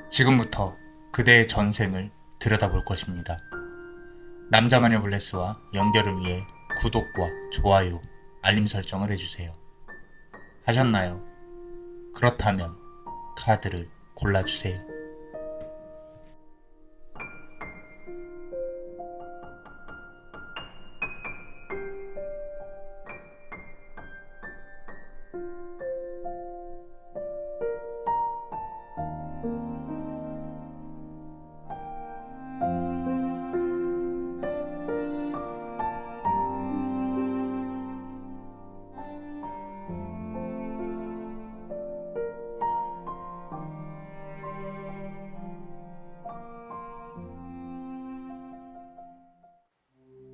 지금부터 그대의 전생을 들여다볼 것입니다. 남자마녀 블레스와 연결을 위해 구독과 좋아요, 알림 설정을 해주세요. 하셨나요? 그렇다면 카드를 골라주세요.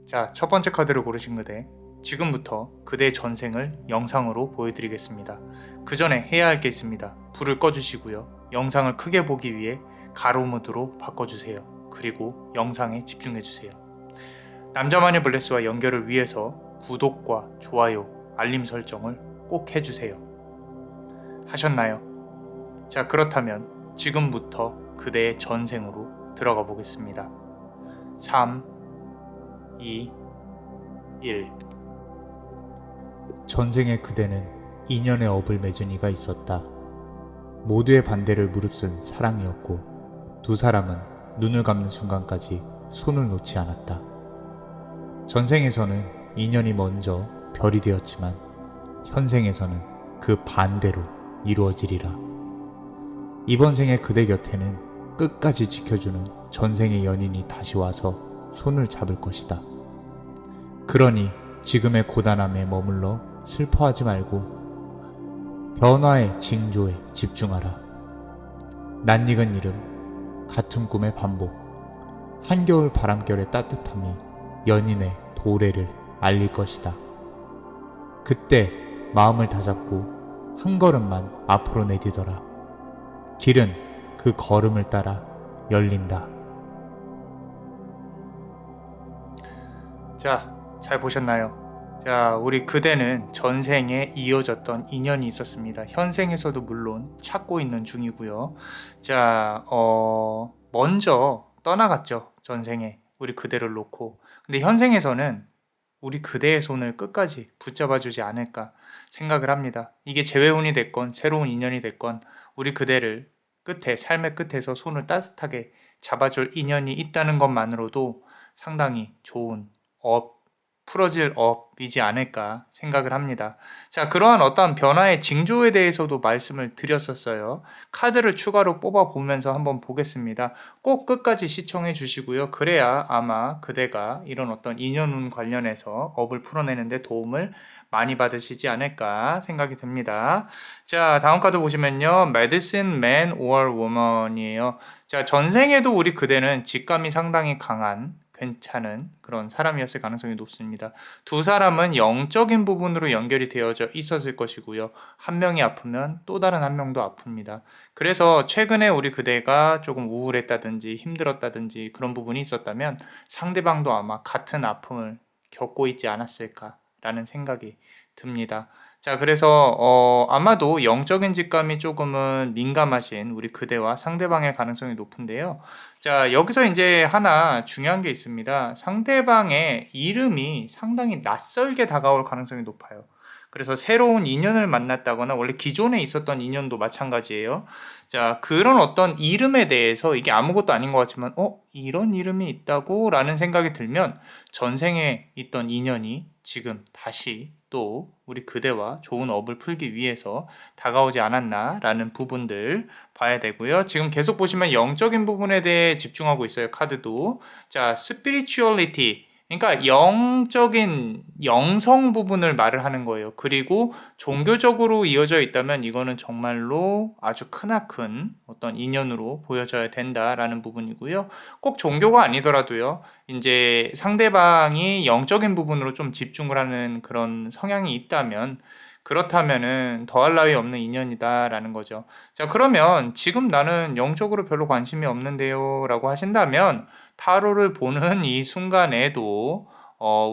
자, 첫 번째 카드를 고르신 그대, 지금부터 그대의 전생을 영상으로 보여드리겠습니다. 그 전에 해야 할 게 있습니다. 불을 꺼주시고요. 영상을 크게 보기 위해 가로 모드로 바꿔주세요. 그리고 영상에 집중해주세요. 남자만의 블레스와 연결을 위해서 구독과 좋아요, 알림 설정을 꼭 해주세요. 하셨나요? 자, 그렇다면 지금부터 그대의 전생으로 들어가 보겠습니다. 3, 2, 1. 전생의 그대는 인연의 업을 맺은 이가 있었다. 모두의 반대를 무릅쓴 사랑이었고 두 사람은 눈을 감는 순간까지 손을 놓지 않았다. 전생에서는 인연이 먼저 별이 되었지만 현생에서는 그 반대로 이루어지리라. 이번 생의 그대 곁에는 끝까지 지켜주는 전생의 연인이 다시 와서 손을 잡을 것이다. 그러니 지금의 고단함에 머물러 슬퍼하지 말고 변화의 징조에 집중하라. 낯익은 이름, 같은 꿈의 반복, 한겨울 바람결의 따뜻함이 연인의 도래를 알릴 것이다. 그때 마음을 다잡고 한 걸음만 앞으로 내디뎌라. 길은 그 걸음을 따라 열린다. 자, 잘 보셨나요? 자, 우리 그대는 전생에 이어졌던 인연이 있었습니다. 현생에서도 물론 찾고 있는 중이고요. 자, 먼저 떠나갔죠. 전생에 우리 그대를 놓고. 근데 현생에서는 우리 그대의 손을 끝까지 붙잡아주지 않을까 생각을 합니다. 이게 재회운이 됐건 새로운 인연이 됐건 우리 그대를 삶의 끝에서 손을 따뜻하게 잡아줄 인연이 있다는 것만으로도 상당히 좋은 풀어질 업이지 않을까 생각을 합니다. 자, 그러한 어떠한 변화의 징조에 대해서도 말씀을 드렸었어요. 카드를 추가로 뽑아보면서 한번 보겠습니다. 꼭 끝까지 시청해 주시고요. 그래야 아마 그대가 이런 어떤 인연운 관련해서 업을 풀어내는데 도움을 많이 받으시지 않을까 생각이 듭니다. 자, 다음 카드 보시면요. Medicine Man or Woman이에요. 자, 전생에도 우리 그대는 직감이 상당히 강한 괜찮은 그런 사람이었을 가능성이 높습니다. 두 사람은 영적인 부분으로 연결이 되어져 있었을 것이고요. 한 명이 아프면 또 다른 한 명도 아픕니다. 그래서 최근에 우리 그대가 조금 우울했다든지 힘들었다든지 그런 부분이 있었다면 상대방도 아마 같은 아픔을 겪고 있지 않았을까라는 생각이 듭니다. 자, 그래서 아마도 영적인 직감이 조금은 민감하신 우리 그대와 상대방의 가능성이 높은데요. 자, 여기서 이제 하나 중요한 게 있습니다. 상대방의 이름이 상당히 낯설게 다가올 가능성이 높아요. 그래서 새로운 인연을 만났다거나 원래 기존에 있었던 인연도 마찬가지예요. 자, 그런 어떤 이름에 대해서 이게 아무것도 아닌 것 같지만 이런 이름이 있다고? 라는 생각이 들면 전생에 있던 인연이 지금 다시 또 우리 그대와 좋은 업을 풀기 위해서 다가오지 않았나라는 부분들 봐야 되고요. 지금 계속 보시면 영적인 부분에 대해 집중하고 있어요. 카드도. 자, spirituality. 그러니까 영적인 영성 부분을 말을 하는 거예요. 그리고 종교적으로 이어져 있다면 이거는 정말로 아주 크나큰 어떤 인연으로 보여져야 된다라는 부분이고요. 꼭 종교가 아니더라도요. 이제 상대방이 영적인 부분으로 좀 집중을 하는 그런 성향이 있다면 그렇다면은 더할 나위 없는 인연이다라는 거죠. 자, 그러면 지금 나는 영적으로 별로 관심이 없는데요 라고 하신다면 타로를 보는 이 순간에도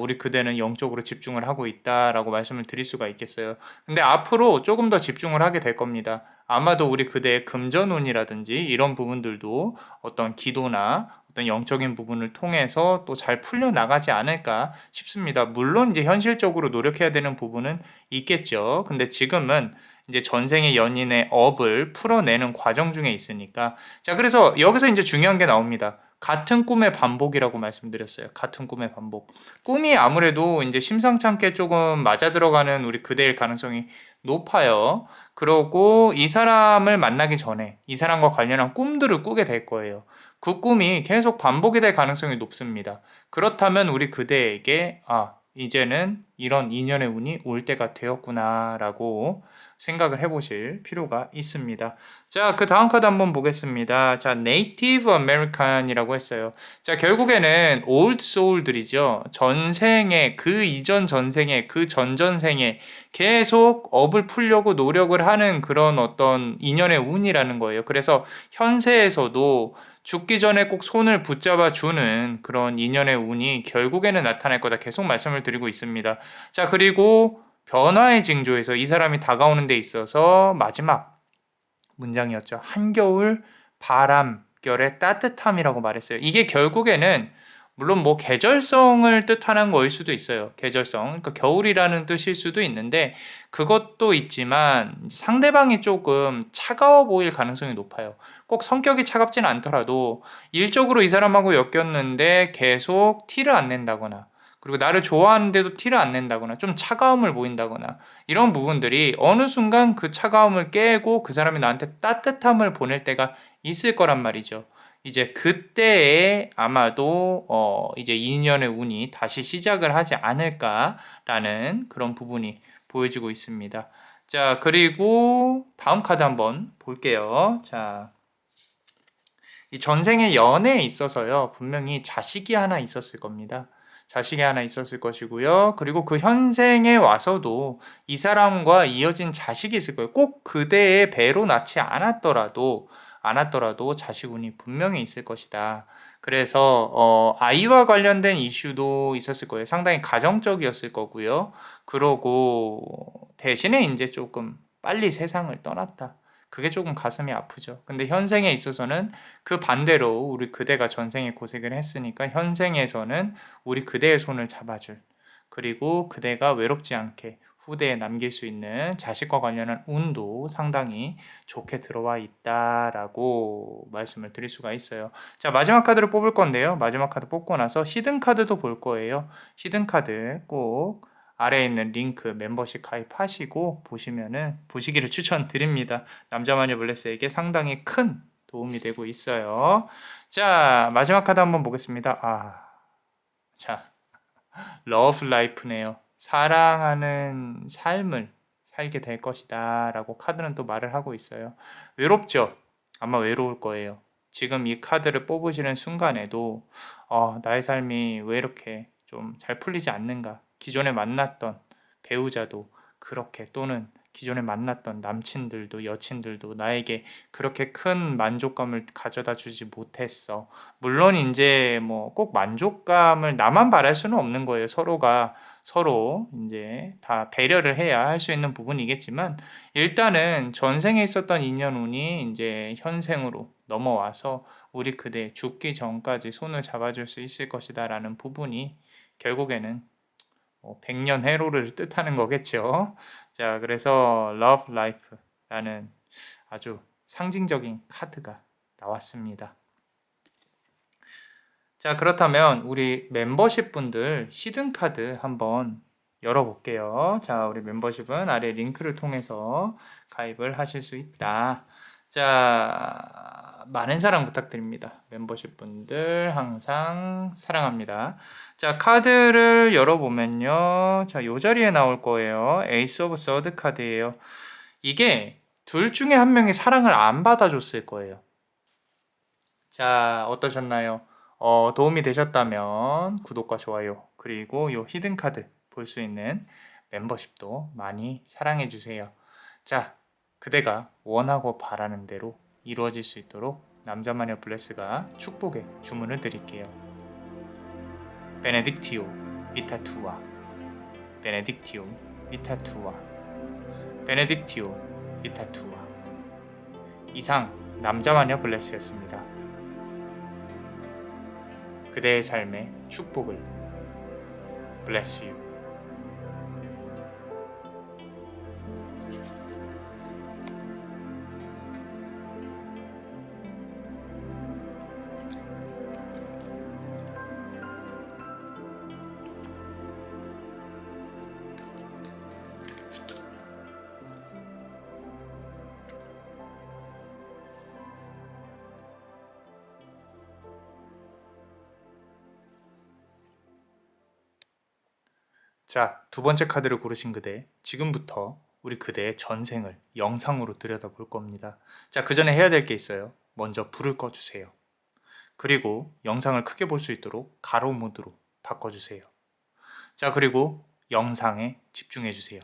우리 그대는 영적으로 집중을 하고 있다라고 말씀을 드릴 수가 있겠어요. 근데 앞으로 조금 더 집중을 하게 될 겁니다. 아마도 우리 그대의 금전운이라든지 이런 부분들도 어떤 기도나 어떤 영적인 부분을 통해서 또 잘 풀려나가지 않을까 싶습니다. 물론 이제 현실적으로 노력해야 되는 부분은 있겠죠. 근데 지금은 이제 전생의 연인의 업을 풀어내는 과정 중에 있으니까. 자, 그래서 여기서 이제 중요한 게 나옵니다. 같은 꿈의 반복이라고 말씀드렸어요. 같은 꿈의 반복. 꿈이 아무래도 이제 심상치 않게 조금 맞아 들어가는 우리 그대일 가능성이 높아요. 그러고 이 사람을 만나기 전에 이 사람과 관련한 꿈들을 꾸게 될 거예요. 그 꿈이 계속 반복이 될 가능성이 높습니다. 그렇다면 우리 그대에게 이제는 이런 인연의 운이 올 때가 되었구나라고 생각을 해보실 필요가 있습니다. 자, 그 다음 카드 한번 보겠습니다. 자, 네이티브 아메리칸이라고 했어요. 자, 결국에는 올드 소울들이죠. 전생에, 그 이전 전생에, 그 전전생에 계속 업을 풀려고 노력을 하는 그런 어떤 인연의 운이라는 거예요. 그래서 현세에서도 죽기 전에 꼭 손을 붙잡아 주는 그런 인연의 운이 결국에는 나타날 거다 계속 말씀을 드리고 있습니다. 자, 그리고 변화의 징조에서 이 사람이 다가오는 데 있어서 마지막 문장이었죠. 한겨울 바람결의 따뜻함이라고 말했어요. 이게 결국에는 물론 뭐 계절성을 뜻하는 거일 수도 있어요. 계절성. 그러니까 겨울이라는 뜻일 수도 있는데 그것도 있지만 상대방이 조금 차가워 보일 가능성이 높아요. 꼭 성격이 차갑지는 않더라도 일적으로 이 사람하고 엮였는데 계속 티를 안 낸다거나 그리고 나를 좋아하는데도 티를 안 낸다거나 좀 차가움을 보인다거나 이런 부분들이 어느 순간 그 차가움을 깨고 그 사람이 나한테 따뜻함을 보낼 때가 있을 거란 말이죠. 이제 그때에 아마도 이제 2년의 운이 다시 시작을 하지 않을까라는 그런 부분이 보여지고 있습니다. 자, 그리고 다음 카드 한번 볼게요. 자, 이 전생의 연애에 있어서요, 분명히 자식이 하나 있었을 겁니다. 자식이 하나 있었을 것이고요. 그리고 그 현생에 와서도 이 사람과 이어진 자식이 있을 거예요. 꼭 그대의 배로 낳지 않았더라도 자식운이 분명히 있을 것이다. 그래서 아이와 관련된 이슈도 있었을 거예요. 상당히 가정적이었을 거고요. 그러고 대신에 이제 조금 빨리 세상을 떠났다. 그게 조금 가슴이 아프죠. 근데 현생에 있어서는 그 반대로 우리 그대가 전생에 고생을 했으니까 현생에서는 우리 그대의 손을 잡아줄, 그리고 그대가 외롭지 않게 후대에 남길 수 있는 자식과 관련한 운도 상당히 좋게 들어와 있다라고 말씀을 드릴 수가 있어요. 자, 마지막 카드를 뽑을 건데요. 마지막 카드 뽑고 나서 히든 카드도 볼 거예요. 히든 카드 꼭 아래에 있는 링크 멤버십 가입하시고 보시기를 추천드립니다. 남자마녀 블레스에게 상당히 큰 도움이 되고 있어요. 자, 마지막 카드 한번 보겠습니다. 자, 러브 라이프네요. 사랑하는 삶을 살게 될 것이다 라고 카드는 또 말을 하고 있어요. 외롭죠? 아마 외로울 거예요. 지금 이 카드를 뽑으시는 순간에도 나의 삶이 왜 이렇게 좀 잘 풀리지 않는가, 기존에 만났던 배우자도 그렇게, 또는 기존에 만났던 남친들도 여친들도 나에게 그렇게 큰 만족감을 가져다 주지 못했어. 물론 이제 뭐 꼭 만족감을 나만 바랄 수는 없는 거예요. 서로가 서로 이제 다 배려를 해야 할 수 있는 부분이겠지만, 일단은 전생에 있었던 인연운이 이제 현생으로 넘어와서 우리 그대 죽기 전까지 손을 잡아줄 수 있을 것이다라는 부분이 결국에는 100년 해로를 뜻하는 거겠죠. 자, 그래서 Love Life라는 아주 상징적인 카드가 나왔습니다. 자, 그렇다면 우리 멤버십 분들 히든 카드 한번 열어볼게요. 자, 우리 멤버십은 아래 링크를 통해서 가입을 하실 수 있다. 자, 많은 사랑 부탁드립니다. 멤버십 분들 항상 사랑합니다. 자, 카드를 열어보면요. 자, 요 자리에 나올 거예요. 에이스 오브 서드 카드예요. 이게 둘 중에 한 명이 사랑을 안 받아줬을 거예요. 자, 어떠셨나요? 도움이 되셨다면 구독과 좋아요, 그리고 요 히든 카드 볼 수 있는 멤버십도 많이 사랑해 주세요. 자, 그대가 원하고 바라는 대로 이루어질 수 있도록 남자마녀 블레스가 축복의 주문을 드릴게요. 베네딕티오 비타투아, 베네딕티오 비타투아, 베네딕티오 비타투아. 이상 남자마녀 블레스였습니다. 그대의 삶에 축복을. Bless you. 자, 두 번째 카드를 고르신 그대, 지금부터 우리 그대의 전생을 영상으로 들여다볼 겁니다. 자, 그 전에 해야 될 게 있어요. 먼저 불을 꺼주세요. 그리고 영상을 크게 볼 수 있도록 가로 모드로 바꿔주세요. 자, 그리고 영상에 집중해주세요.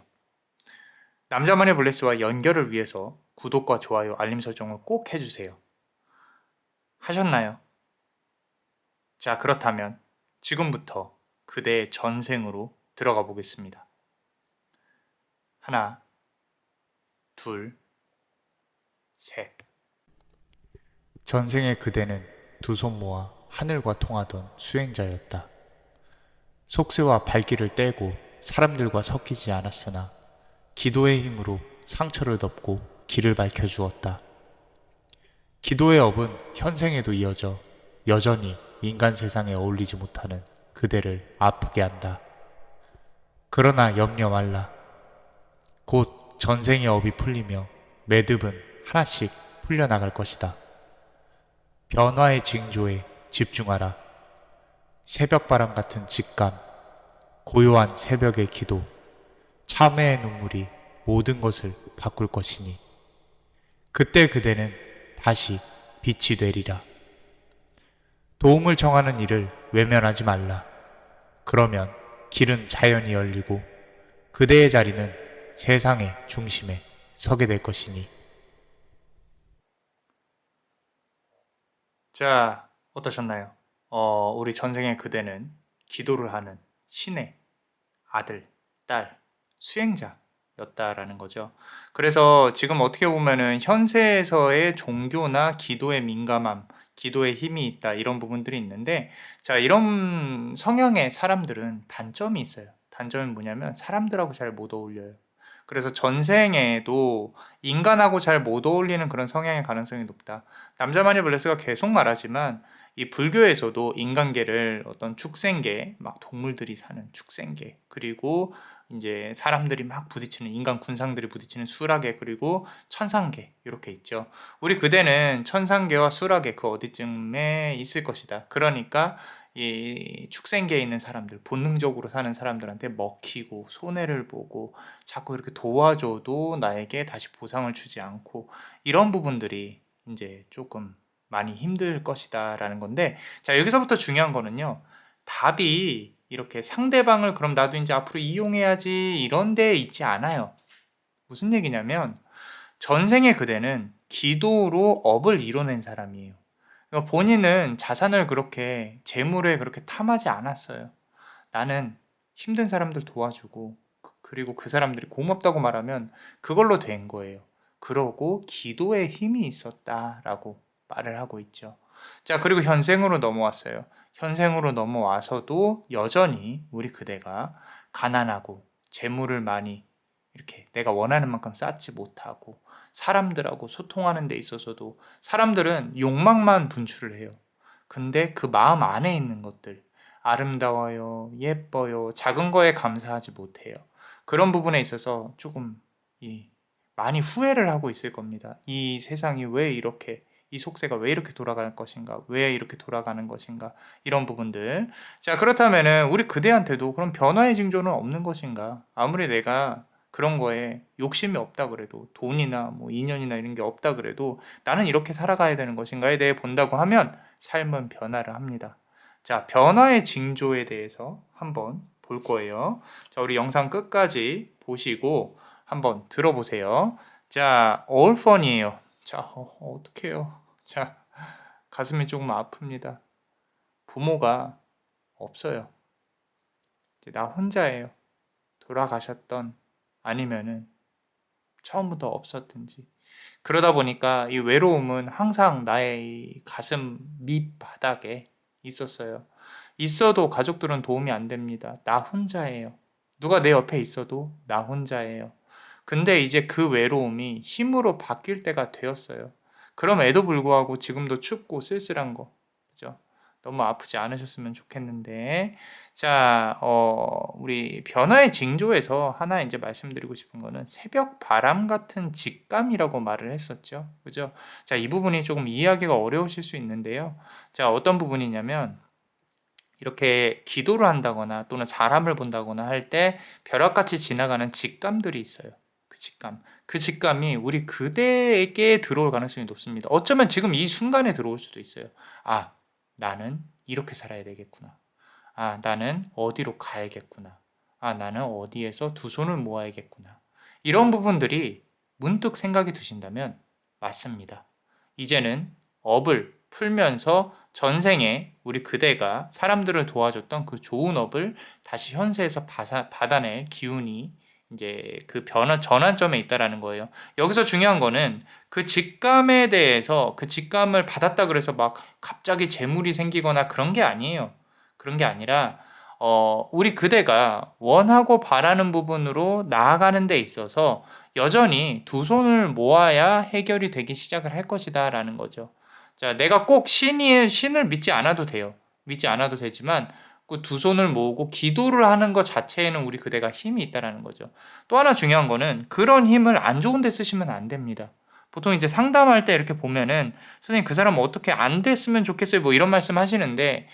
남자만의 블레스와 연결을 위해서 구독과 좋아요, 알림 설정을 꼭 해주세요. 하셨나요? 자, 그렇다면 지금부터 그대의 전생으로 들어가 보겠습니다. 하나, 둘, 셋. 전생의 그대는 두 손 모아 하늘과 통하던 수행자였다. 속세와 발길을 떼고 사람들과 섞이지 않았으나 기도의 힘으로 상처를 덮고 길을 밝혀주었다. 기도의 업은 현생에도 이어져 여전히 인간 세상에 어울리지 못하는 그대를 아프게 한다. 그러나 염려 말라. 곧 전생의 업이 풀리며 매듭은 하나씩 풀려나갈 것이다. 변화의 징조에 집중하라. 새벽바람 같은 직감, 고요한 새벽의 기도, 참회의 눈물이 모든 것을 바꿀 것이니 그때 그대는 다시 빛이 되리라. 도움을 청하는 이를 외면하지 말라. 그러면 길은 자연히 열리고 그대의 자리는 세상의 중심에 서게 될 것이니. 자, 어떠셨나요? 우리 전생의 그대는 기도를 하는 신의 아들, 딸, 수행자였다라는 거죠. 그래서 지금 어떻게 보면은 현세에서의 종교나 기도의 민감함, 기도의 힘이 있다 이런 부분들이 있는데, 자, 이런 성향의 사람들은 단점이 있어요. 단점이 뭐냐면 사람들하고 잘 못 어울려요. 그래서 전생에도 인간하고 잘 못 어울리는 그런 성향의 가능성이 높다. 남자마니 블레스가 계속 말하지만 이 불교에서도 인간계를 어떤 축생계, 막 동물들이 사는 축생계, 그리고 이제 사람들이 막 부딪히는 인간 군상들이 부딪히는 수락계, 그리고 천상계 이렇게 있죠. 우리 그대는 천상계와 수락계 그 어디쯤에 있을 것이다. 그러니까 이 축생계에 있는 사람들, 본능적으로 사는 사람들한테 먹히고 손해를 보고 자꾸 이렇게 도와줘도 나에게 다시 보상을 주지 않고 이런 부분들이 이제 조금 많이 힘들 것이다라는 건데, 자, 여기서부터 중요한 거는요. 답이 이렇게 상대방을 그럼 나도 이제 앞으로 이용해야지 이런 데 있지 않아요. 무슨 얘기냐면 전생의 그대는 기도로 업을 이뤄낸 사람이에요. 그러니까 본인은 자산을 그렇게 재물에 그렇게 탐하지 않았어요. 나는 힘든 사람들 도와주고 그리고 그 사람들이 고맙다고 말하면 그걸로 된 거예요. 그러고 기도에 힘이 있었다라고 말을 하고 있죠. 자, 그리고 현생으로 넘어왔어요. 현생으로 넘어와서도 여전히 우리 그대가 가난하고 재물을 많이 이렇게 내가 원하는 만큼 쌓지 못하고 사람들하고 소통하는 데 있어서도 사람들은 욕망만 분출을 해요. 근데 그 마음 안에 있는 것들, 아름다워요, 예뻐요, 작은 거에 감사하지 못해요. 그런 부분에 있어서 조금 많이 후회를 하고 있을 겁니다. 이 세상이 왜 이렇게, 이 속세가 왜 이렇게 돌아갈 것인가, 왜 이렇게 돌아가는 것인가, 이런 부분들. 자, 그렇다면은 우리 그대한테도 그런 변화의 징조는 없는 것인가? 아무리 내가 그런 거에 욕심이 없다 그래도, 돈이나 뭐 인연이나 이런 게 없다 그래도 나는 이렇게 살아가야 되는 것인가에 대해 본다고 하면 삶은 변화를 합니다. 자, 변화의 징조에 대해서 한번 볼 거예요. 자, 우리 영상 끝까지 보시고 한번 들어보세요. 자, all fun이에요. 자, 어떡해요. 자, 가슴이 조금 아픕니다. 부모가 없어요. 이제 나 혼자예요. 돌아가셨던 아니면은 처음부터 없었든지 그러다 보니까 이 외로움은 항상 나의 이 가슴 밑바닥에 있었어요. 있어도 가족들은 도움이 안 됩니다. 나 혼자예요. 누가 내 옆에 있어도 나 혼자예요. 근데 이제 그 외로움이 힘으로 바뀔 때가 되었어요. 그럼에도 불구하고 지금도 춥고 쓸쓸한 거, 그죠? 너무 아프지 않으셨으면 좋겠는데, 자, 우리 변화의 징조에서 하나 이제 말씀드리고 싶은 거는 새벽 바람 같은 직감이라고 말을 했었죠. 그죠? 자, 이 부분이 조금 이해하기가 어려우실 수 있는데요. 자, 어떤 부분이냐면, 이렇게 기도를 한다거나 또는 사람을 본다거나 할 때 벼락같이 지나가는 직감들이 있어요. 그 직감. 그 직감이 우리 그대에게 들어올 가능성이 높습니다. 어쩌면 지금 이 순간에 들어올 수도 있어요. 아, 나는 이렇게 살아야 되겠구나. 아, 나는 어디로 가야겠구나. 아, 나는 어디에서 두 손을 모아야겠구나. 이런 부분들이 문득 생각이 드신다면 맞습니다. 이제는 업을 풀면서 전생에 우리 그대가 사람들을 도와줬던 그 좋은 업을 다시 현세에서 받아낼 기운이 이제 그 변화 전환점에 있다라는 거예요. 여기서 중요한 거는 그 직감에 대해서 그 직감을 받았다 그래서 막 갑자기 재물이 생기거나 그런 게 아니에요. 그런 게 아니라 우리 그대가 원하고 바라는 부분으로 나아가는 데 있어서 여전히 두 손을 모아야 해결이 되기 시작을 할 것이다라는 거죠. 자, 내가 꼭 신을 믿지 않아도 돼요. 믿지 않아도 되지만 그 두 손을 모으고 기도를 하는 것 자체에는 우리 그대가 힘이 있다라는 거죠. 또 하나 중요한 거는 그런 힘을 안 좋은 데 쓰시면 안 됩니다. 보통 이제 상담할 때 이렇게 보면은 선생님 그 사람 어떻게 안 됐으면 좋겠어요 뭐 이런 말씀 하시는데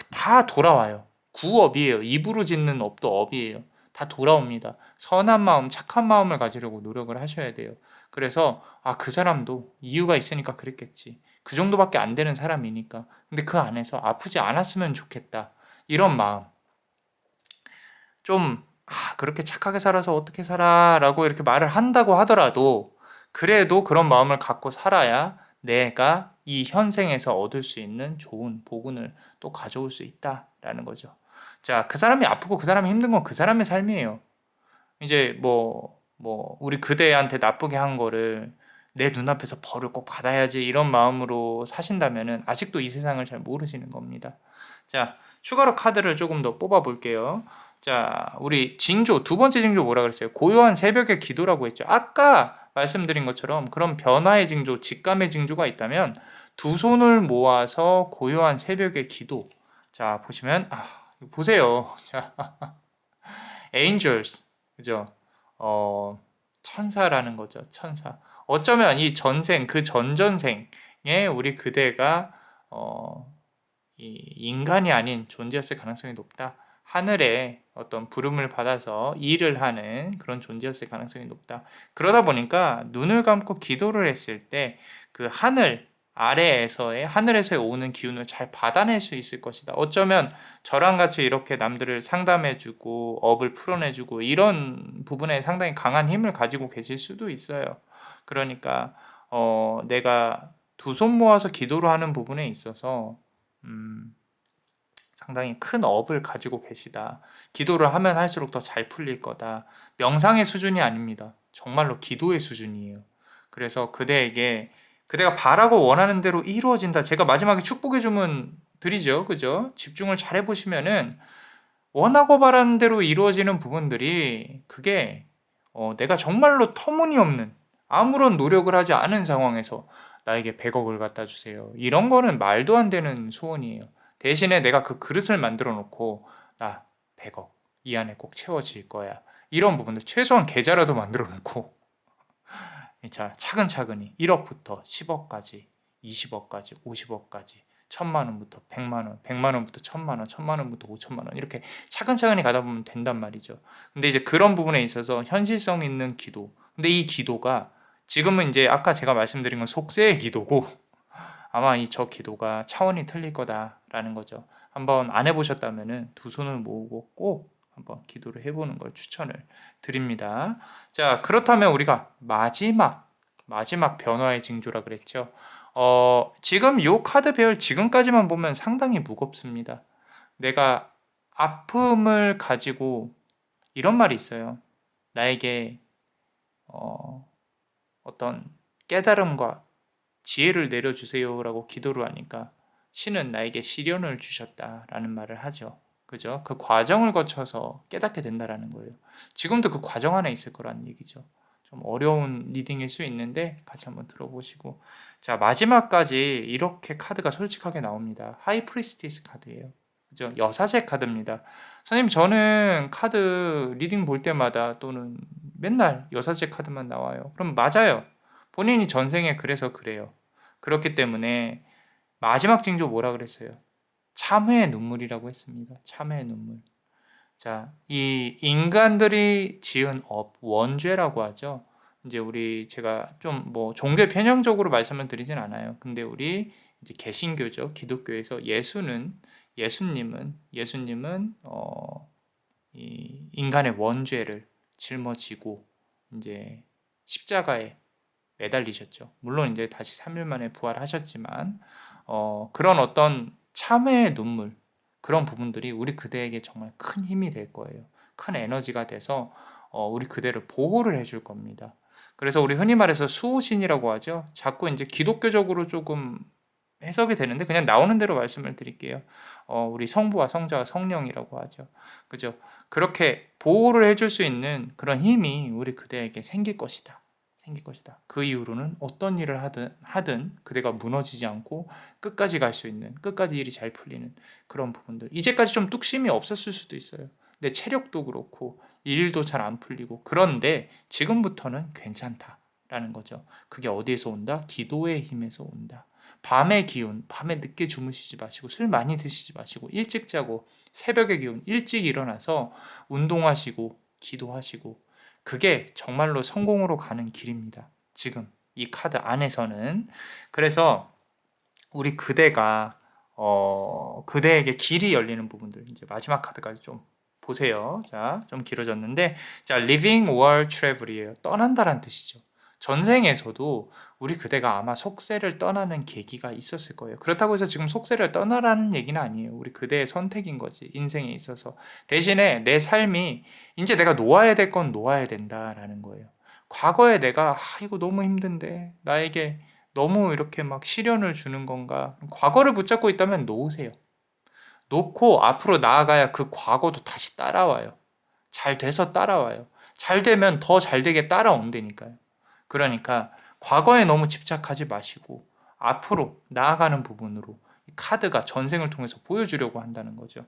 다 돌아와요. 구업이에요. 입으로 짓는 업도 업이에요. 다 돌아옵니다. 선한 마음, 착한 마음을 가지려고 노력을 하셔야 돼요. 그래서 그 사람도 이유가 있으니까 그랬겠지. 그 정도밖에 안 되는 사람이니까. 근데 그 안에서 아프지 않았으면 좋겠다. 이런 마음. 좀 그렇게 착하게 살아서 어떻게 살아라고 이렇게 말을 한다고 하더라도 그래도 그런 마음을 갖고 살아야 내가 이 현생에서 얻을 수 있는 좋은 복운을 또 가져올 수 있다라는 거죠. 자, 그 사람이 아프고 그 사람이 힘든 건 그 사람의 삶이에요. 이제 우리 그대한테 나쁘게 한 거를 내 눈앞에서 벌을 꼭 받아야지 이런 마음으로 사신다면은 아직도 이 세상을 잘 모르시는 겁니다. 자, 추가로 카드를 조금 더 뽑아 볼게요. 자, 우리 징조, 두 번째 징조 뭐라 그랬어요? 고요한 새벽의 기도라고 했죠. 아까 말씀드린 것처럼 그런 변화의 징조, 직감의 징조가 있다면 두 손을 모아서 고요한 새벽의 기도. 자, 보시면, 보세요. 자, angels. 그죠? 천사라는 거죠. 천사. 어쩌면 이 전생, 그 전전생에 우리 그대가, 이 인간이 아닌 존재였을 가능성이 높다. 하늘에 어떤 부름을 받아서 일을 하는 그런 존재였을 가능성이 높다. 그러다 보니까 눈을 감고 기도를 했을 때 그 하늘에서의 오는 기운을 잘 받아낼 수 있을 것이다. 어쩌면 저랑 같이 이렇게 남들을 상담해주고 업을 풀어내주고 이런 부분에 상당히 강한 힘을 가지고 계실 수도 있어요. 그러니까 내가 두 손 모아서 기도를 하는 부분에 있어서 상당히 큰 업을 가지고 계시다. 기도를 하면 할수록 더 잘 풀릴 거다. 명상의 수준이 아닙니다. 정말로 기도의 수준이에요. 그래서 그대가 바라고 원하는 대로 이루어진다. 제가 마지막에 축복의 주문 드리죠. 그죠? 집중을 잘 해보시면은 원하고 바라는 대로 이루어지는 부분들이 그게 내가 정말로 터무니없는 아무런 노력을 하지 않은 상황에서 나에게 100억을 갖다 주세요. 이런 거는 말도 안 되는 소원이에요. 대신에 내가 그 그릇을 만들어 놓고 나 100억 이 안에 꼭 채워질 거야. 이런 부분들 최소한 계좌라도 만들어 놓고 자, 차근차근히 1억부터 10억까지, 20억까지, 50억까지, 1000만 원부터 100만 원, 100만 원부터 1000만 원, 1000만 원부터 5천만 원 이렇게 차근차근히 가다 보면 된단 말이죠. 근데 이제 그런 부분에 있어서 현실성 있는 기도. 근데 이 기도가 지금은 이제 아까 제가 말씀드린 건 속세의 기도고 아마 저 기도가 차원이 틀릴 거다라는 거죠. 한번 안 해보셨다면은 두 손을 모으고 꼭 한번 기도를 해보는 걸 추천을 드립니다. 자, 그렇다면 우리가 마지막 변화의 징조라 그랬죠. 지금 요 카드 배열 지금까지만 보면 상당히 무겁습니다. 내가 아픔을 가지고 이런 말이 있어요. 나에게 어떤 깨달음과 지혜를 내려주세요라고 기도를 하니까 신은 나에게 시련을 주셨다라는 말을 하죠. 그죠? 그 과정을 거쳐서 깨닫게 된다라는 거예요. 지금도 그 과정 안에 있을 거라는 얘기죠. 좀 어려운 리딩일 수 있는데 같이 한번 들어보시고. 자, 마지막까지 이렇게 카드가 솔직하게 나옵니다. 하이 프리스티스 카드예요. 그죠? 여사제 카드입니다. 선생님, 저는 카드 리딩 볼 때마다 또는 맨날 여사제 카드만 나와요. 그럼 맞아요. 본인이 전생에 그래서 그래요. 그렇기 때문에 마지막 징조 뭐라 그랬어요? 참회의 눈물이라고 했습니다. 참회의 눈물. 자, 이 인간들이 지은 업, 원죄라고 하죠. 이제 우리 제가 좀 뭐 종교 편향적으로 말씀을 드리진 않아요. 근데 우리 이제 개신교죠. 기독교에서 예수님은 이 인간의 원죄를 짊어지고 이제 십자가에 매달리셨죠. 물론 이제 다시 3일 만에 부활하셨지만 그런 어떤 참회의 눈물 그런 부분들이 우리 그대에게 정말 큰 힘이 될 거예요. 큰 에너지가 돼서 우리 그대를 보호를 해줄 겁니다. 그래서 우리 흔히 말해서 수호신이라고 하죠. 자꾸 이제 기독교적으로 조금 해석이 되는데 그냥 나오는 대로 말씀을 드릴게요. 우리 성부와 성자와 성령이라고 하죠. 그죠? 그렇게 보호를 해줄 수 있는 그런 힘이 우리 그대에게 생길 것이다. 생길 것이다. 그 이후로는 어떤 일을 하든 그대가 무너지지 않고 끝까지 갈 수 있는, 끝까지 일이 잘 풀리는 그런 부분들. 이제까지 좀 뚝심이 없었을 수도 있어요. 내 체력도 그렇고 일도 잘 안 풀리고 그런데 지금부터는 괜찮다라는 거죠. 그게 어디에서 온다? 기도의 힘에서 온다. 밤의 기운, 밤에 늦게 주무시지 마시고 술 많이 드시지 마시고 일찍 자고 새벽의 기운 일찍 일어나서 운동하시고 기도하시고 그게 정말로 성공으로 가는 길입니다. 지금 이 카드 안에서는. 그래서 우리 그대가 그대에게 길이 열리는 부분들 이제 마지막 카드까지 좀 보세요. 자, 좀 길어졌는데 자, living or travel이에요. 떠난다란 뜻이죠. 전생에서도 우리 그대가 아마 속세를 떠나는 계기가 있었을 거예요. 그렇다고 해서 지금 속세를 떠나라는 얘기는 아니에요. 우리 그대의 선택인 거지. 인생에 있어서. 대신에 내 삶이 이제 내가 놓아야 될 건 놓아야 된다라는 거예요. 과거에 내가 이거 너무 힘든데 나에게 너무 이렇게 막 시련을 주는 건가? 과거를 붙잡고 있다면 놓으세요. 놓고 앞으로 나아가야 그 과거도 다시 따라와요. 잘 돼서 따라와요. 잘 되면 더 잘 되게 따라온다니까요. 그러니까 과거에 너무 집착하지 마시고 앞으로 나아가는 부분으로 이 카드가 전생을 통해서 보여주려고 한다는 거죠.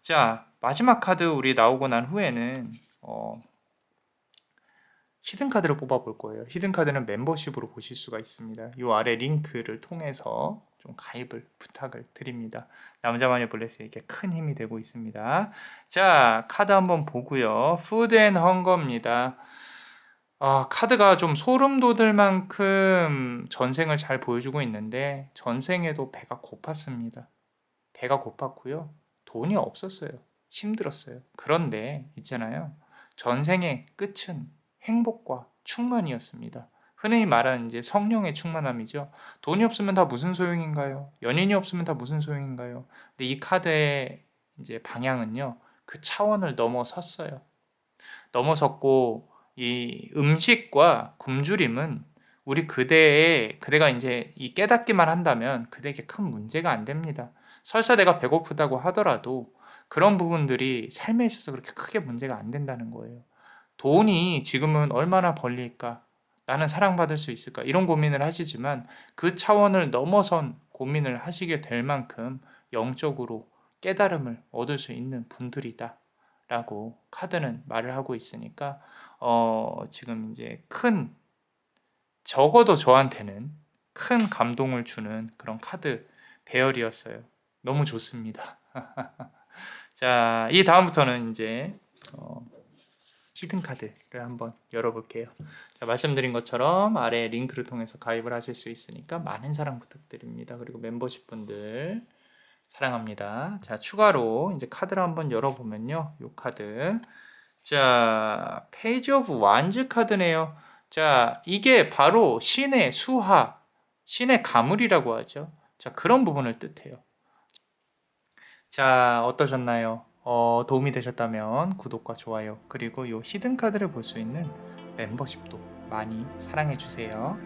자, 마지막 카드 우리 나오고 난 후에는 히든 카드를 뽑아볼 거예요. 히든 카드는 멤버십으로 보실 수가 있습니다. 이 아래 링크를 통해서 좀 가입을 부탁을 드립니다. 남자마녀 블레스에게 큰 힘이 되고 있습니다. 자, 카드 한번 보고요. 푸드 앤 헝거입니다. 카드가 좀 소름 돋을 만큼 전생을 잘 보여주고 있는데 전생에도 배가 고팠습니다. 배가 고팠고요. 돈이 없었어요. 힘들었어요. 그런데 있잖아요. 전생의 끝은 행복과 충만이었습니다. 흔히 말하는 이제 성령의 충만함이죠. 돈이 없으면 다 무슨 소용인가요? 연인이 없으면 다 무슨 소용인가요? 근데 이 카드의 이제 방향은요. 그 차원을 넘어섰어요. 넘어섰고 이 음식과 굶주림은 우리 그대가 이제 이 깨닫기만 한다면 그대에게 큰 문제가 안 됩니다. 설사 내가 배고프다고 하더라도 그런 부분들이 삶에 있어서 그렇게 크게 문제가 안 된다는 거예요. 돈이 지금은 얼마나 벌릴까? 나는 사랑받을 수 있을까? 이런 고민을 하시지만 그 차원을 넘어선 고민을 하시게 될 만큼 영적으로 깨달음을 얻을 수 있는 분들이다. 라고 카드는 말을 하고 있으니까 지금 이제 적어도 저한테는 큰 감동을 주는 그런 카드 배열이었어요. 너무 좋습니다. 자, 이 다음부터는 이제 히든 카드를 한번 열어볼게요. 자, 말씀드린 것처럼 아래 링크를 통해서 가입을 하실 수 있으니까 많은 사랑 부탁드립니다. 그리고 멤버십 분들 사랑합니다. 자, 추가로 이제 카드를 한번 열어보면요. 이 카드. 자, 페이지 오브 완즈 카드네요. 자, 이게 바로 신의 수하, 신의 가물이라고 하죠. 자, 그런 부분을 뜻해요. 자, 어떠셨나요? 도움이 되셨다면 구독과 좋아요, 그리고 이 히든 카드를 볼 수 있는 멤버십도 많이 사랑해 주세요.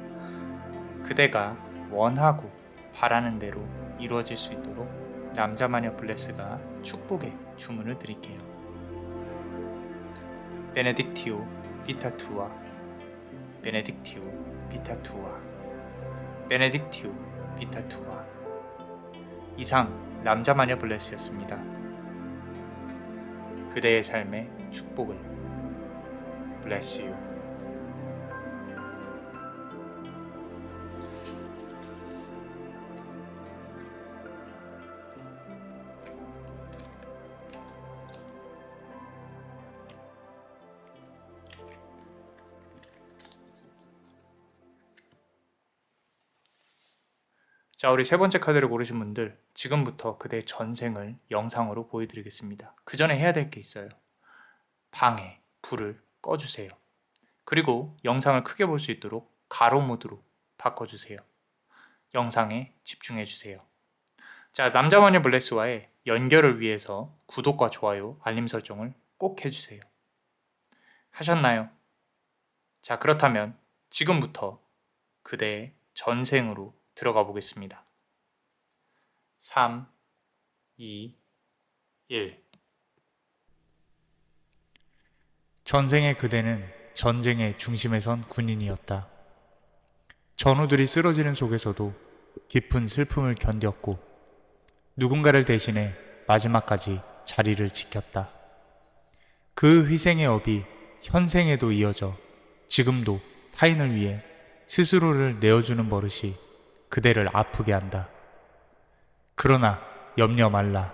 그대가 원하고 바라는 대로 이루어질 수 있도록 남자마녀 블레스가 축복의 주문을 드릴게요. 베네딕티오 비타투아, 베네딕티오 비타투아, 베네딕티오 비타투아. 이상 남자마녀 블레스였습니다. 그대의 삶에 축복을. Bless you. 자, 우리 세 번째 카드를 고르신 분들, 지금부터 그대의 전생을 영상으로 보여드리겠습니다. 그 전에 해야 될 게 있어요. 방에 불을 꺼주세요. 그리고 영상을 크게 볼 수 있도록 가로 모드로 바꿔주세요. 영상에 집중해주세요. 자, 남자마녀 블레스와의 연결을 위해서 구독과 좋아요, 알림 설정을 꼭 해주세요. 하셨나요? 자, 그렇다면 지금부터 그대의 전생으로 들어가 보겠습니다. 3, 2, 1. 전생의 그대는 전쟁의 중심에 선 군인이었다. 전우들이 쓰러지는 속에서도 깊은 슬픔을 견뎠고 누군가를 대신해 마지막까지 자리를 지켰다. 그 희생의 업이 현생에도 이어져 지금도 타인을 위해 스스로를 내어주는 버릇이 그대를 아프게 한다. 그러나 염려 말라.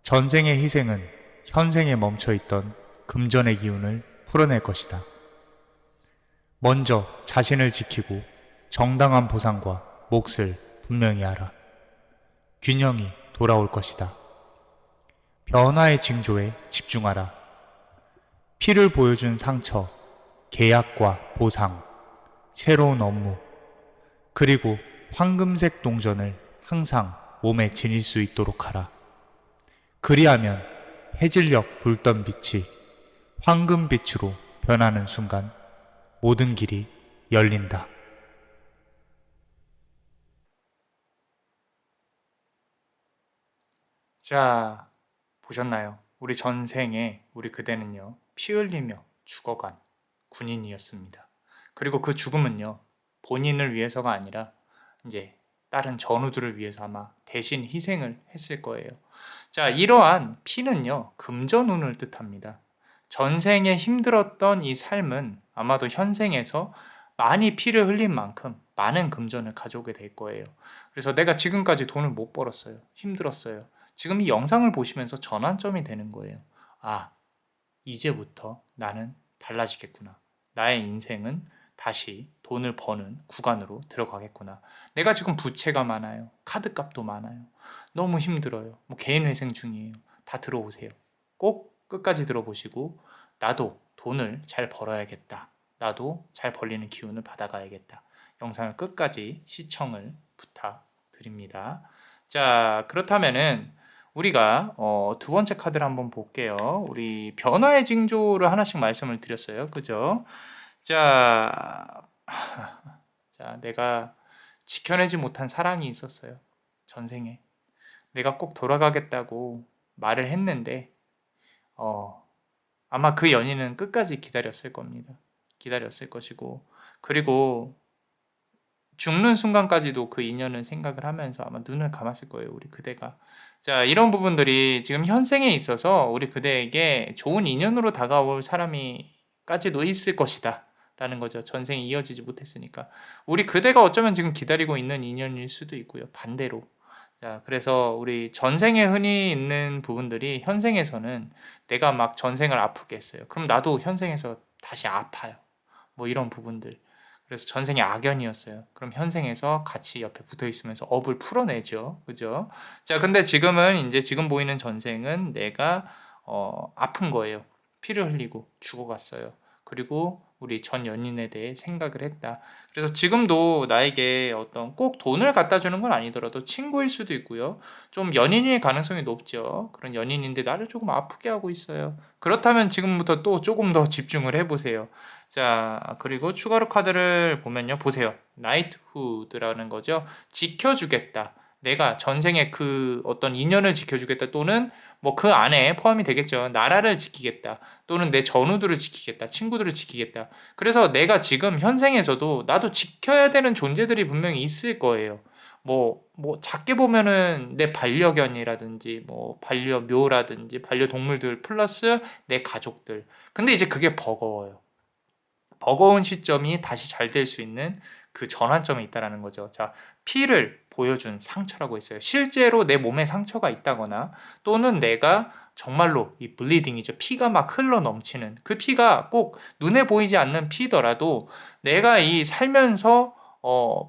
전생의 희생은 현생에 멈춰있던 금전의 기운을 풀어낼 것이다. 먼저 자신을 지키고 정당한 보상과 몫을 분명히 하라. 균형이 돌아올 것이다. 변화의 징조에 집중하라. 피를 보여준 상처, 계약과 보상, 새로운 업무, 그리고 황금색 동전을 항상 몸에 지닐 수 있도록 하라. 그리하면 해질녘 붉던 빛이 황금빛으로 변하는 순간 모든 길이 열린다. 자, 보셨나요? 우리 전생에 우리 그대는요, 피 흘리며 죽어간 군인이었습니다. 그리고 그 죽음은요, 본인을 위해서가 아니라 이제 다른 전우들을 위해서 아마 대신 희생을 했을 거예요. 자, 이러한 피는요, 금전운을 뜻합니다. 전생에 힘들었던 이 삶은 아마도 현생에서 많이 피를 흘린 만큼 많은 금전을 가져오게 될 거예요. 그래서 내가 지금까지 돈을 못 벌었어요. 힘들었어요. 지금 이 영상을 보시면서 전환점이 되는 거예요. 아, 이제부터 나는 달라지겠구나. 나의 인생은 다시 돈을 버는 구간으로 들어가겠구나. 내가 지금 부채가 많아요. 카드값도 많아요. 너무 힘들어요. 뭐 개인회생 중이에요. 다 들어오세요. 꼭 끝까지 들어보시고 나도 돈을 잘 벌어야겠다. 나도 잘 벌리는 기운을 받아가야겠다. 영상을 끝까지 시청을 부탁드립니다. 자, 그렇다면은 우리가 두 번째 카드를 한번 볼게요. 우리 변화의 징조를 하나씩 말씀을 드렸어요. 그죠? 자, 자, 내가 지켜내지 못한 사랑이 있었어요. 전생에. 내가 꼭 돌아가겠다고 말을 했는데, 아마 그 연인은 끝까지 기다렸을 겁니다. 기다렸을 것이고, 그리고 죽는 순간까지도 그 인연을 생각을 하면서 아마 눈을 감았을 거예요, 우리 그대가. 자, 이런 부분들이 지금 현생에 있어서 우리 그대에게 좋은 인연으로 다가올 사람이까지도 있을 것이다. 라는 거죠. 전생이 이어지지 못했으니까. 우리 그대가 어쩌면 지금 기다리고 있는 인연일 수도 있고요. 반대로. 자, 그래서 우리 전생에 흔히 있는 부분들이 현생에서는 내가 막 전생을 아프게 했어요. 그럼 나도 현생에서 다시 아파요. 뭐 이런 부분들. 그래서 전생이 악연이었어요. 그럼 현생에서 같이 옆에 붙어 있으면서 업을 풀어내죠. 그죠? 자, 근데 지금은 이제 지금 보이는 전생은 내가 아픈 거예요. 피를 흘리고 죽어갔어요. 그리고 우리 전 연인에 대해 생각을 했다. 그래서 지금도 나에게 어떤 꼭 돈을 갖다 주는 건 아니더라도 친구일 수도 있고요. 좀 연인일 가능성이 높죠. 그런 연인인데 나를 조금 아프게 하고 있어요. 그렇다면 지금부터 또 조금 더 집중을 해보세요. 자, 그리고 추가로 카드를 보면요. 보세요. 나이트후드라는 거죠. 지켜주겠다. 내가 전생에 그 어떤 인연을 지켜주겠다, 또는 뭐 그 안에 포함이 되겠죠. 나라를 지키겠다, 또는 내 전우들을 지키겠다, 친구들을 지키겠다. 그래서 내가 지금 현생에서도 나도 지켜야 되는 존재들이 분명히 있을 거예요. 뭐 작게 보면은 내 반려견이라든지 뭐 반려묘라든지 반려동물들 플러스 내 가족들. 근데 이제 그게 버거워요. 버거운 시점이 다시 잘 될 수 있는 그 전환점이 있다라는 거죠. 자, 피를 보여준 상처라고 했어요. 실제로 내 몸에 상처가 있다거나, 또는 내가 정말로 이 블리딩이죠. 피가 막 흘러 넘치는, 그 피가 꼭 눈에 보이지 않는 피더라도 내가 이 살면서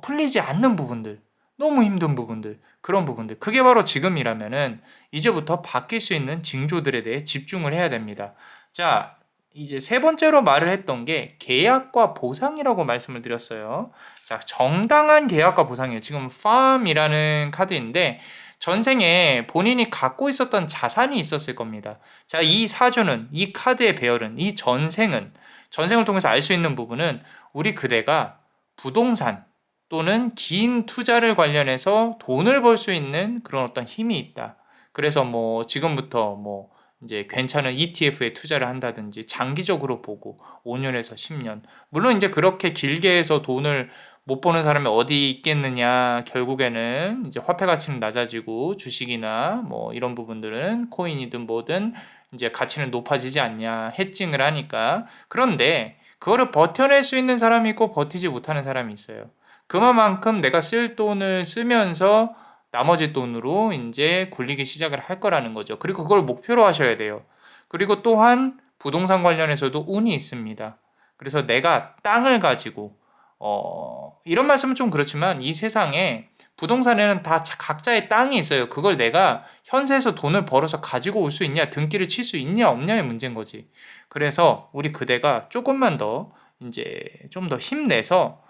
풀리지 않는 부분들, 너무 힘든 부분들, 그런 부분들, 그게 바로 지금이라면은 이제부터 바뀔 수 있는 징조들에 대해 집중을 해야 됩니다. 자, 이제 세 번째로 말을 했던 게 계약과 보상이라고 말씀을 드렸어요. 자, 정당한 계약과 보상이에요. 지금 farm이라는 카드인데 전생에 본인이 갖고 있었던 자산이 있었을 겁니다. 자, 이 사주는, 이 카드의 배열은, 이 전생은, 전생을 통해서 알 수 있는 부분은 우리 그대가 부동산 또는 긴 투자를 관련해서 돈을 벌 수 있는 그런 어떤 힘이 있다. 그래서 뭐 지금부터 뭐 이제 괜찮은 ETF에 투자를 한다든지 장기적으로 보고 5년에서 10년. 물론 이제 그렇게 길게 해서 돈을 못 버는 사람이 어디 있겠느냐. 결국에는 이제 화폐 가치는 낮아지고 주식이나 뭐 이런 부분들은 코인이든 뭐든 이제 가치는 높아지지 않냐. 해칭을 하니까. 그런데 그거를 버텨낼 수 있는 사람이 있고 버티지 못하는 사람이 있어요. 그만큼 내가 쓸 돈을 쓰면서 나머지 돈으로 이제 굴리기 시작을 할 거라는 거죠. 그리고 그걸 목표로 하셔야 돼요. 그리고 또한 부동산 관련해서도 운이 있습니다. 그래서 내가 땅을 가지고 이런 말씀은 좀 그렇지만 이 세상에 부동산에는 다 각자의 땅이 있어요. 그걸 내가 현세에서 돈을 벌어서 가지고 올 수 있냐, 등기를 칠 수 있냐 없냐의 문제인 거지. 그래서 우리 그대가 조금만 더 이제 좀 더 힘내서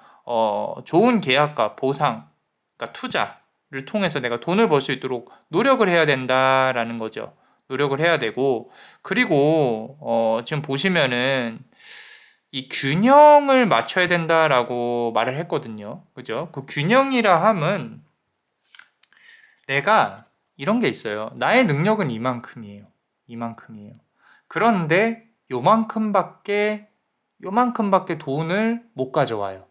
좋은 계약과 보상, 그러니까 투자를 통해서 내가 돈을 벌 수 있도록 노력을 해야 된다라는 거죠. 노력을 해야 되고, 그리고 지금 보시면은 이 균형을 맞춰야 된다라고 말을 했거든요. 그죠? 그 균형이라 함은 내가 이런 게 있어요. 나의 능력은 이만큼이에요. 이만큼이에요. 그런데 요만큼밖에 돈을 못 가져와요.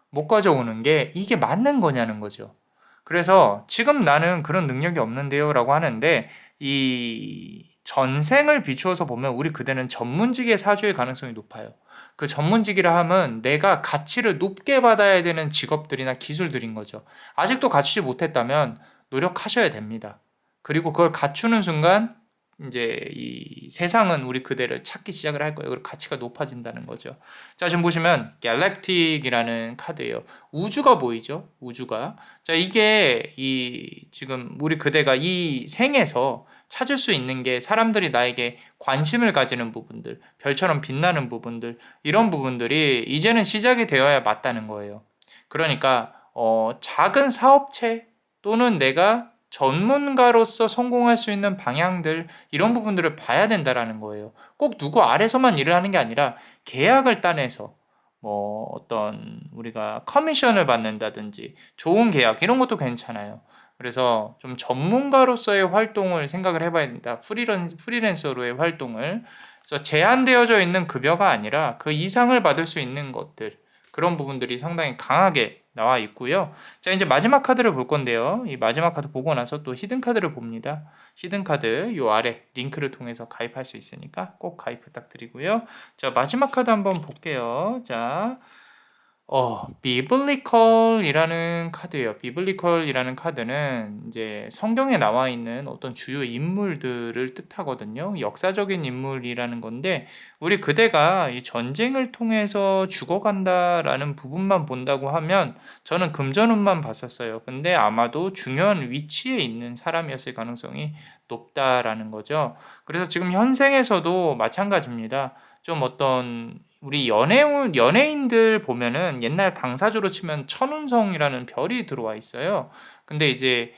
못 가져오는 게 이게 맞는 거냐는 거죠. 그래서 지금 나는 그런 능력이 없는데요 라고 하는데, 이 전생을 비추어서 보면 우리 그대는 전문직의 사주의 가능성이 높아요. 그 전문직이라 함은 내가 가치를 높게 받아야 되는 직업들이나 기술들인 거죠. 아직도 갖추지 못했다면 노력하셔야 됩니다. 그리고 그걸 갖추는 순간 이제 이 세상은 우리 그대를 찾기 시작을 할 거예요. 그리고 가치가 높아진다는 거죠. 자, 지금 보시면 갤럭틱이라는 카드예요. 우주가 보이죠? 우주가. 자, 이게 이 지금 우리 그대가 이 생에서 찾을 수 있는 게 사람들이 나에게 관심을 가지는 부분들, 별처럼 빛나는 부분들, 이런 부분들이 이제는 시작이 되어야 맞다는 거예요. 그러니까 작은 사업체 또는 내가 전문가로서 성공할 수 있는 방향들, 이런 부분들을 봐야 된다라는 거예요. 꼭 누구 아래서만 일을 하는 게 아니라 계약을 따내서 뭐 어떤 우리가 커미션을 받는다든지 좋은 계약, 이런 것도 괜찮아요. 그래서 좀 전문가로서의 활동을 생각을 해봐야 된다. 프리랜서로의 활동을. 그래서 제한되어져 있는 급여가 아니라 그 이상을 받을 수 있는 것들, 그런 부분들이 상당히 강하게 나와 있고요. 자, 이제 마지막 카드를 볼 건데요. 이 마지막 카드 보고 나서 또 히든 카드를 봅니다. 히든 카드 요 아래 링크를 통해서 가입할 수 있으니까 꼭 가입 부탁드리고요. 자, 마지막 카드 한번 볼게요. 자, 비블리컬이라는 카드예요. 비블리컬이라는 카드는 이제 성경에 나와 있는 어떤 주요 인물들을 뜻하거든요. 역사적인 인물이라는 건데, 우리 그대가 이 전쟁을 통해서 죽어간다라는 부분만 본다고 하면 저는 금전운만 봤었어요. 근데 아마도 중요한 위치에 있는 사람이었을 가능성이 높다라는 거죠. 그래서 지금 현생에서도 마찬가지입니다. 좀 어떤 우리 연예인들 보면은 옛날 당사주로 치면 천운성이라는 별이 들어와 있어요. 근데 이제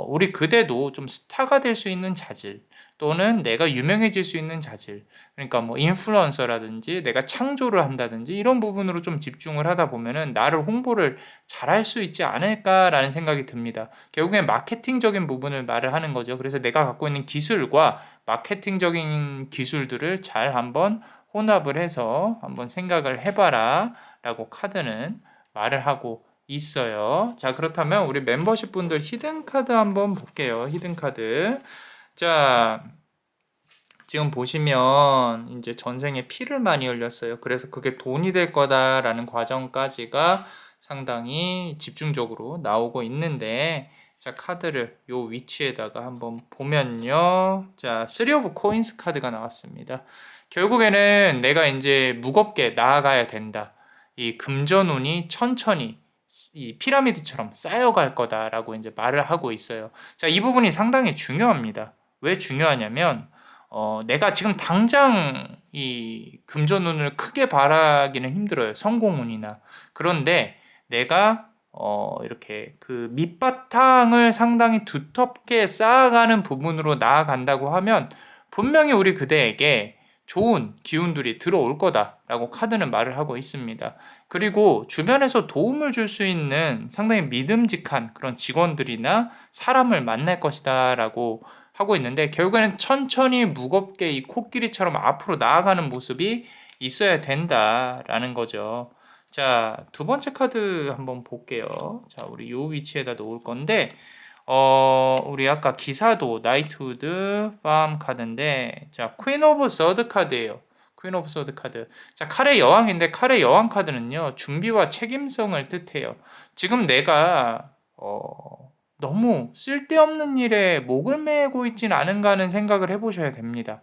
우리 그대도 좀 스타가 될 수 있는 자질 또는 내가 유명해질 수 있는 자질, 그러니까 뭐 인플루언서라든지 내가 창조를 한다든지 이런 부분으로 좀 집중을 하다 보면은 나를 홍보를 잘할 수 있지 않을까라는 생각이 듭니다. 결국엔 마케팅적인 부분을 말을 하는 거죠. 그래서 내가 갖고 있는 기술과 마케팅적인 기술들을 잘 한번 혼합을 해서 한번 생각을 해봐라 라고 카드는 말을 하고 있어요. 자, 그렇다면 우리 멤버십 분들 히든카드 한번 볼게요. 히든카드. 자, 지금 보시면 이제 전생에 피를 많이 흘렸어요. 그래서 그게 돈이 될 거다라는 과정까지가 상당히 집중적으로 나오고 있는데, 자, 카드를 요 위치에다가 한번 보면요. 자, 3 오브 코인스 카드가 나왔습니다. 결국에는 내가 이제 무겁게 나아가야 된다. 이 금전운이 천천히 이 피라미드처럼 쌓여갈 거다라고 이제 말을 하고 있어요. 자, 이 부분이 상당히 중요합니다. 왜 중요하냐면 내가 지금 당장 이 금전운을 크게 바라기는 힘들어요. 성공운이나. 그런데 내가 이렇게 그 밑바탕을 상당히 두텁게 쌓아가는 부분으로 나아간다고 하면 분명히 우리 그대에게 좋은 기운들이 들어올 거다라고 카드는 말을 하고 있습니다. 그리고 주변에서 도움을 줄 수 있는 상당히 믿음직한 그런 직원들이나 사람을 만날 것이다라고 하고 있는데, 결국에는 천천히 무겁게 이 코끼리처럼 앞으로 나아가는 모습이 있어야 된다라는 거죠. 자, 두 번째 카드 한번 볼게요. 자, 우리 요 위치에다 놓을 건데, 우리 아까 기사도 나이트우드 팜 카드인데, 자, 퀸 오브 서드 카드예요. 퀸 오브 서드 카드. 자, 칼의 여왕인데 칼의 여왕 카드는요, 준비와 책임성을 뜻해요. 지금 내가 너무 쓸데없는 일에 목을 매고 있진 않은가 하는 생각을 해보셔야 됩니다.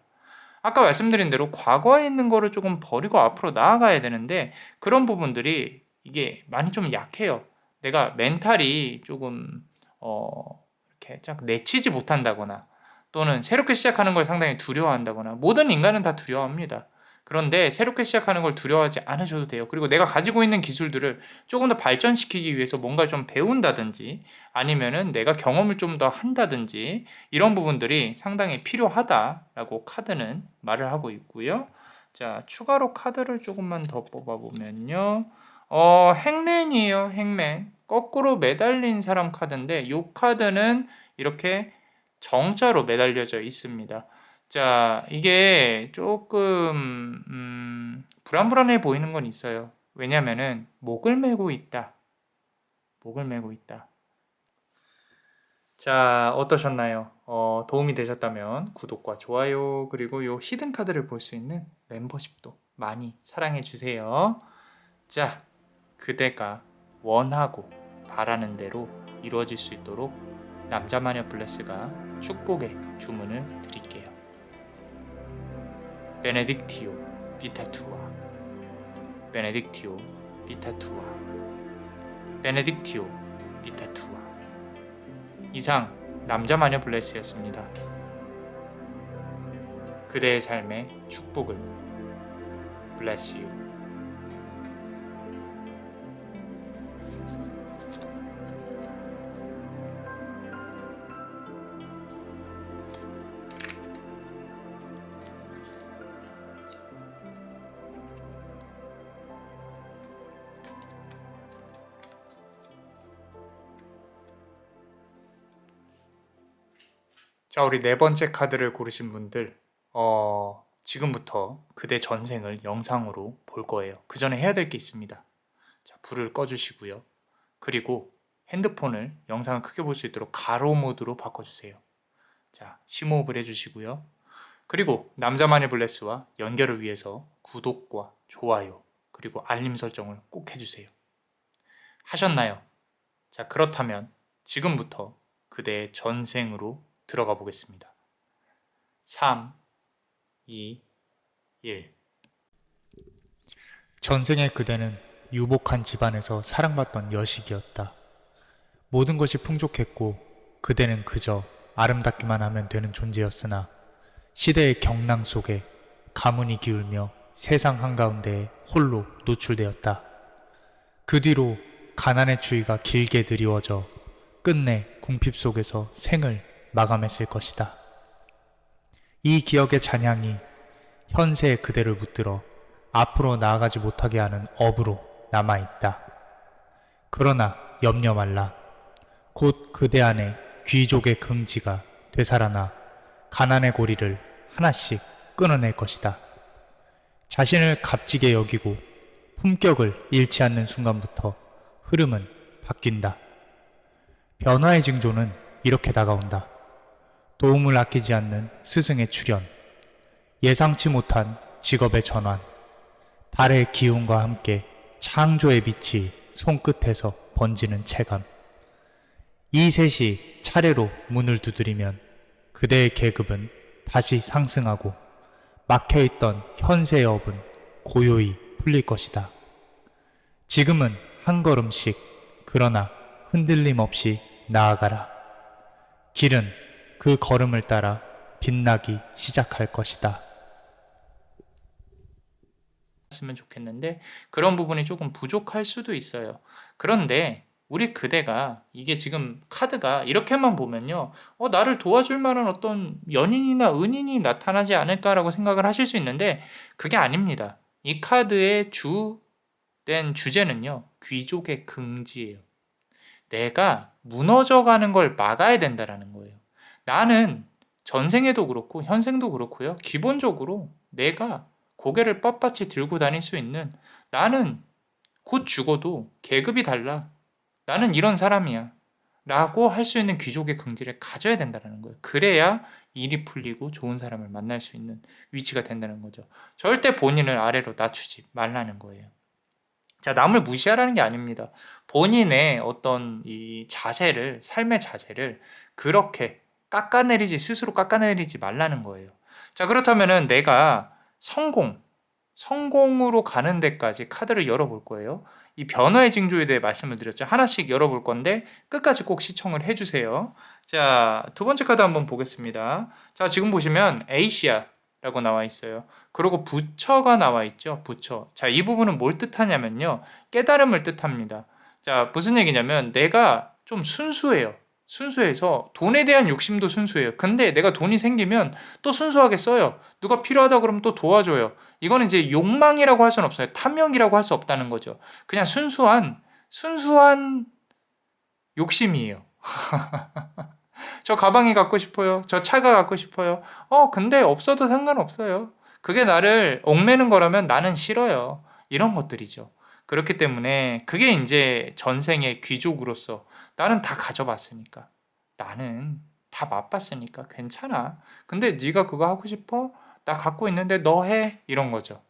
아까 말씀드린 대로 과거에 있는 거를 조금 버리고 앞으로 나아가야 되는데, 그런 부분들이 이게 많이 좀 약해요. 내가 멘탈이 조금 이렇게 쫙 내치지 못한다거나 또는 새롭게 시작하는 걸 상당히 두려워한다거나, 모든 인간은 다 두려워합니다. 그런데 새롭게 시작하는 걸 두려워하지 않으셔도 돼요. 그리고 내가 가지고 있는 기술들을 조금 더 발전시키기 위해서 뭔가를 좀 배운다든지 아니면은 내가 경험을 좀 더 한다든지 이런 부분들이 상당히 필요하다라고 카드는 말을 하고 있고요. 자, 추가로 카드를 조금만 더 뽑아보면요. 행맨이에요. 행맨. 거꾸로 매달린 사람 카드인데 이 카드는 이렇게 정자로 매달려져 있습니다. 자, 이게 조금 불안불안해 보이는 건 있어요. 왜냐면은 목을 메고 있다. 목을 메고 있다. 자, 어떠셨나요? 도움이 되셨다면 구독과 좋아요, 그리고 요 히든 카드를 볼 수 있는 멤버십도 많이 사랑해 주세요. 자, 그대가 원하고 바라는 대로 이루어질 수 있도록 남자마녀 블레스가 축복의 주문을 드릴게요. 베네딕티오 비타투아, 베네딕티오 비타투아, 베네딕티오 비타투아. 이상 남자마녀 블레스였습니다. 그대의 삶의 축복을 bless you. 자, 우리 네 번째 카드를 고르신 분들, 지금부터 그대 전생을 영상으로 볼 거예요. 그 전에 해야 될 게 있습니다. 자, 불을 꺼주시고요. 그리고 핸드폰을 영상을 크게 볼 수 있도록 가로 모드로 바꿔주세요. 자, 심호흡을 해주시고요. 그리고 남자만의 블레스와 연결을 위해서 구독과 좋아요, 그리고 알림 설정을 꼭 해주세요. 하셨나요? 자, 그렇다면 지금부터 그대의 전생으로 들어가 보겠습니다. 3, 2, 1. 전생의 그대는 유복한 집안에서 사랑받던 여식이었다. 모든 것이 풍족했고 그대는 그저 아름답기만 하면 되는 존재였으나 시대의 경랑 속에 가문이 기울며 세상 한가운데 홀로 노출되었다. 그 뒤로 가난의 추위가 길게 드리워져 끝내 궁핍 속에서 생을 마감했을 것이다. 이 기억의 잔향이 현세의 그대를 붙들어 앞으로 나아가지 못하게 하는 업으로 남아있다. 그러나 염려 말라. 곧 그대 안에 귀족의 긍지가 되살아나 가난의 고리를 하나씩 끊어낼 것이다. 자신을 값지게 여기고 품격을 잃지 않는 순간부터 흐름은 바뀐다. 변화의 징조는 이렇게 다가온다. 도움을 아끼지 않는 스승의 출현, 예상치 못한 직업의 전환, 달의 기운과 함께 창조의 빛이 손끝에서 번지는 체감. 이 셋이 차례로 문을 두드리면 그대의 계급은 다시 상승하고 막혀있던 현세의 업은 고요히 풀릴 것이다. 지금은 한 걸음씩, 그러나 흔들림 없이 나아가라. 길은 그 걸음을 따라 빛나기 시작할 것이다. 했으면 좋겠는데 그런 부분이 조금 부족할 수도 있어요. 그런데 우리 그대가 이게 지금 카드가 이렇게만 보면요, 나를 도와줄 만한 어떤 연인이나 은인이 나타나지 않을까라고 생각을 하실 수 있는데 그게 아닙니다. 이 카드의 주된 주제는요, 귀족의 긍지예요. 내가 무너져가는 걸 막아야 된다라는 거예요. 나는 전생에도 그렇고 현생도 그렇고요, 기본적으로 내가 고개를 빳빳이 들고 다닐 수 있는, 나는 곧 죽어도 계급이 달라, 나는 이런 사람이야 라고 할 수 있는 귀족의 긍지를 가져야 된다는 거예요. 그래야 일이 풀리고 좋은 사람을 만날 수 있는 위치가 된다는 거죠. 절대 본인을 아래로 낮추지 말라는 거예요. 자, 남을 무시하라는 게 아닙니다. 본인의 어떤 이 자세를, 삶의 자세를 그렇게 스스로 깎아내리지 말라는 거예요. 자, 그렇다면은 내가 성공으로 가는 데까지 카드를 열어볼 거예요. 이 변화의 징조에 대해 말씀을 드렸죠. 하나씩 열어볼 건데 끝까지 꼭 시청을 해주세요. 자, 두 번째 카드 한번 보겠습니다. 자, 지금 보시면 에이시아라고 나와 있어요. 그리고 부처가 나와 있죠. 부처. 자, 이 부분은 뭘 뜻하냐면요, 깨달음을 뜻합니다. 자, 무슨 얘기냐면 내가 좀 순수해서 돈에 대한 욕심도 순수해요. 근데 내가 돈이 생기면 또 순수하게 써요. 누가 필요하다 그러면 또 도와줘요. 이거는 이제 욕망이라고 할 수는 없어요. 탐욕이라고 할 수 없다는 거죠. 그냥 순수한 욕심이에요. 저 가방이 갖고 싶어요. 저 차가 갖고 싶어요. 근데 없어도 상관없어요. 그게 나를 얽매는 거라면 나는 싫어요. 이런 것들이죠. 그렇기 때문에 그게 이제 전생의 귀족으로서 나는 다 가져봤으니까, 나는 다 맛봤으니까 괜찮아. 근데 네가 그거 하고 싶어? 나 갖고 있는데 너 해? 이런 거죠.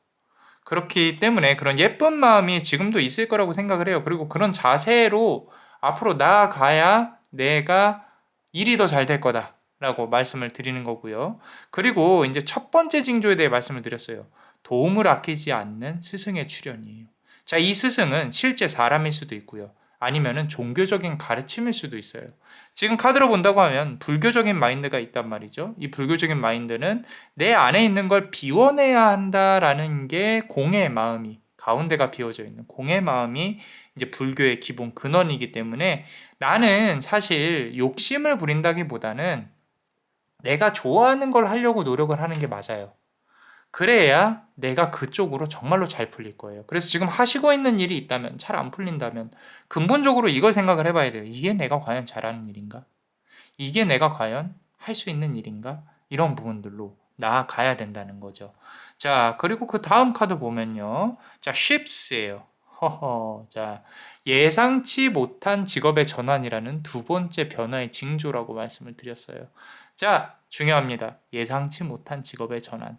그렇기 때문에 그런 예쁜 마음이 지금도 있을 거라고 생각을 해요. 그리고 그런 자세로 앞으로 나아가야 내가 일이 더 잘 될 거다라고 말씀을 드리는 거고요. 그리고 이제 첫 번째 징조에 대해 말씀을 드렸어요. 도움을 아끼지 않는 스승의 출현이에요. 자, 이 스승은 실제 사람일 수도 있고요, 아니면은 종교적인 가르침일 수도 있어요. 지금 카드로 본다고 하면 불교적인 마인드가 있단 말이죠. 이 불교적인 마인드는 내 안에 있는 걸 비워내야 한다라는 게 공의 마음이, 가운데가 비워져 있는 공의 마음이 이제 불교의 기본 근원이기 때문에 나는 사실 욕심을 부린다기보다는 내가 좋아하는 걸 하려고 노력을 하는 게 맞아요. 그래야 내가 그쪽으로 정말로 잘 풀릴 거예요. 그래서 지금 하시고 있는 일이 있다면, 잘 안 풀린다면 근본적으로 이걸 생각을 해봐야 돼요. 이게 내가 과연 잘하는 일인가? 이게 내가 과연 할 수 있는 일인가? 이런 부분들로 나아가야 된다는 거죠. 자, 그리고 그 다음 카드 보면요, 자, ships예요. 자, 예상치 못한 직업의 전환이라는 두 번째 변화의 징조라고 말씀을 드렸어요. 자, 중요합니다. 예상치 못한 직업의 전환.